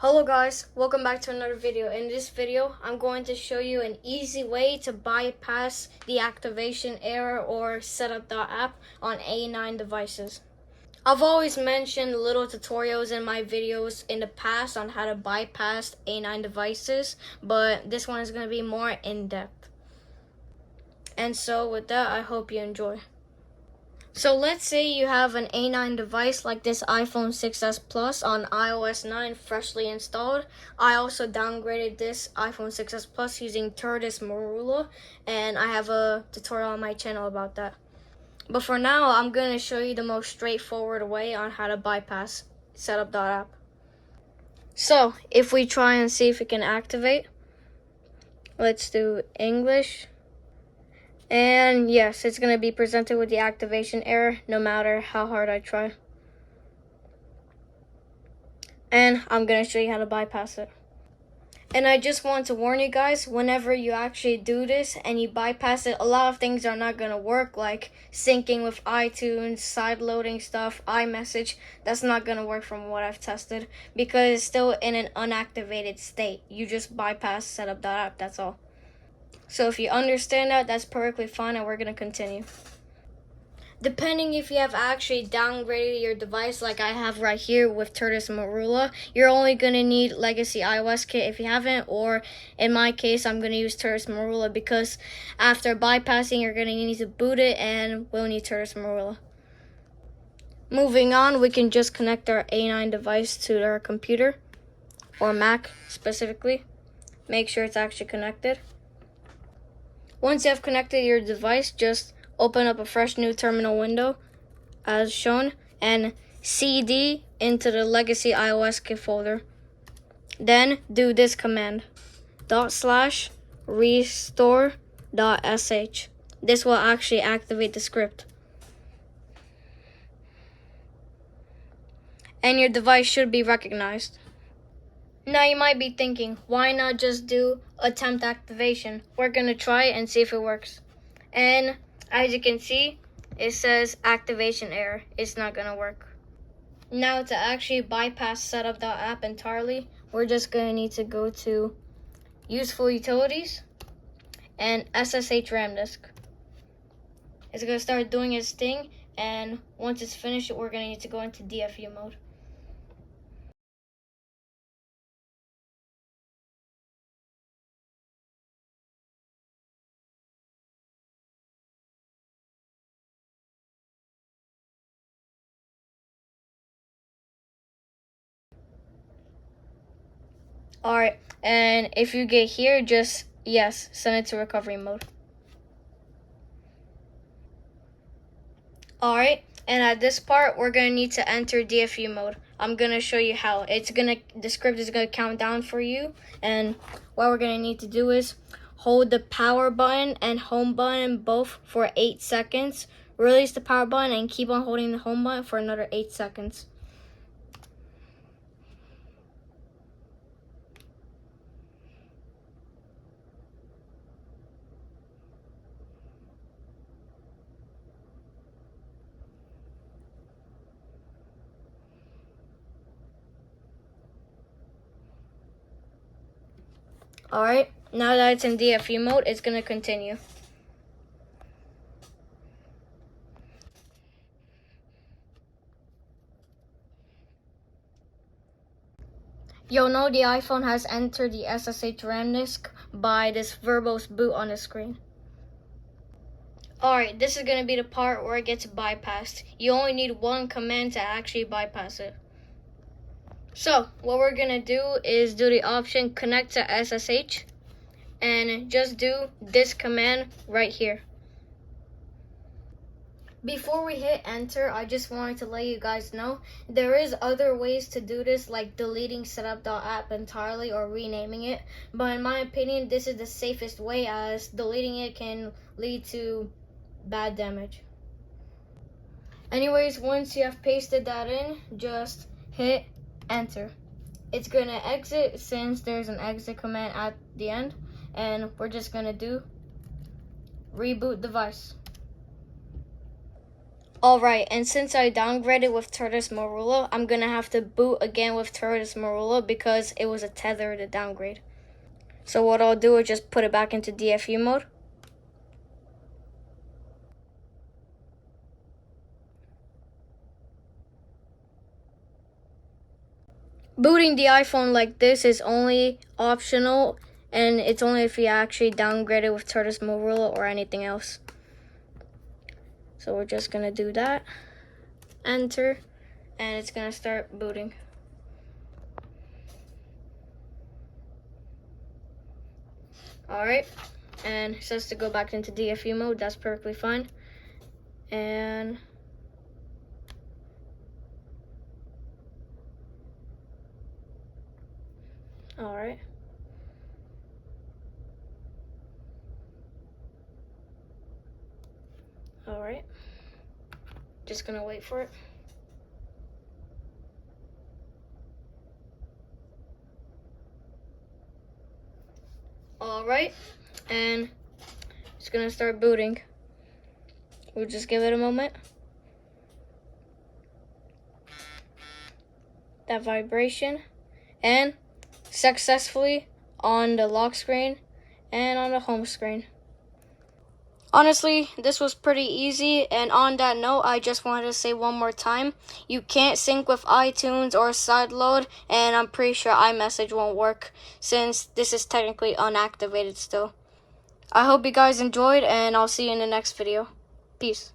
Hello guys, welcome back to another video. In this video, I'm going to show you an easy way to bypass the activation error or Setup.app on A9 devices. I've always mentioned little tutorials in my videos in the past on how to bypass A9 devices, but this one is going to be more in-depth. And so with that, I hope you enjoy. So let's say you have an A9 device like this iPhone 6s Plus on iOS 9 freshly installed. I also downgraded this iPhone 6s Plus using Turtis Marula, and I have a tutorial on my channel about that. But for now, I'm going to show you the most straightforward way on how to bypass Setup.app. So if we try and see if it can activate, let's do English. And yes, it's going to be presented with the activation error no matter how hard I try. And I'm going to show you how to bypass it. And I just want to warn you guys, whenever you actually do this and you bypass it, a lot of things are not going to work, like syncing with iTunes, sideloading stuff, iMessage. That's not going to work from what I've tested because it's still in an unactivated state. You just bypass Setup.app, that's all. So if you understand that, that's perfectly fine, and we're going to continue. Depending if you have actually downgraded your device like I have right here with Turtis Marula, you're only going to need Legacy iOS Kit if you haven't, or in my case, I'm going to use Turtis Marula because after bypassing, you're going to need to boot it, and we'll need Turtis Marula. Moving on, we can just connect our A9 device to our computer, or Mac specifically. Make sure it's actually connected. Once you have connected your device, just open up a fresh new terminal window as shown and CD into the Legacy iOS Kit folder. Then do this command, /restore.sh. This will actually activate the script. And your device should be recognized. Now you might be thinking, why not just do attempt activation? We're going to try it and see if it works. And as you can see, it says activation error. It's not going to work. Now to actually bypass Setup.app entirely, we're just going to need to go to Useful Utilities and SSH RAM disk. It's going to start doing its thing, and once it's finished, we're going to need to go into DFU mode. Alright, and if you get here, just yes, send it to recovery mode. Alright, and at this part, we're going to need to enter DFU mode. I'm going to show you how. The script is going to count down for you, and what we're going to need to do is hold the power button and home button both for 8 seconds. Release the power button and keep on holding the home button for another 8 seconds. Alright, now that it's in DFU mode, it's going to continue. You'll know the iPhone has entered the SSH RAM disk by this verbose boot on the screen. Alright, this is going to be the part where it gets bypassed. You only need one command to actually bypass it. So, what we're going to do is do the option connect to SSH and just do this command right here. Before we hit enter, I just wanted to let you guys know there is other ways to do this, like deleting Setup.app entirely or renaming it. But in my opinion, this is the safest way, as deleting it can lead to bad damage. Anyways, once you have pasted that in, just hit enter. It's going to exit since there's an exit command at the end. And we're just going to do reboot device. Alright, and since I downgraded with Tortoise Marula, I'm gonna have to boot again with Tortoise Marula because it was a tethered downgrade. So what I'll do is just put it back into DFU mode. Booting the iPhone like this is only optional, and it's only if you actually downgrade it with Tortoise Marula or anything else. So we're just gonna do that, enter, and it's gonna start booting. Alright, and it says to go back into DFU mode, that's perfectly fine. And alright. Alright. Just gonna wait for it. Alright, and it's gonna start booting. We'll just give it a moment. That vibration, and successfully on the lock screen and on the home screen. Honestly, this was pretty easy, and on that note, I just wanted to say one more time, you can't sync with iTunes or Sideload, and I'm pretty sure iMessage won't work since this is technically unactivated still. I hope you guys enjoyed, and I'll see you in the next video. Peace.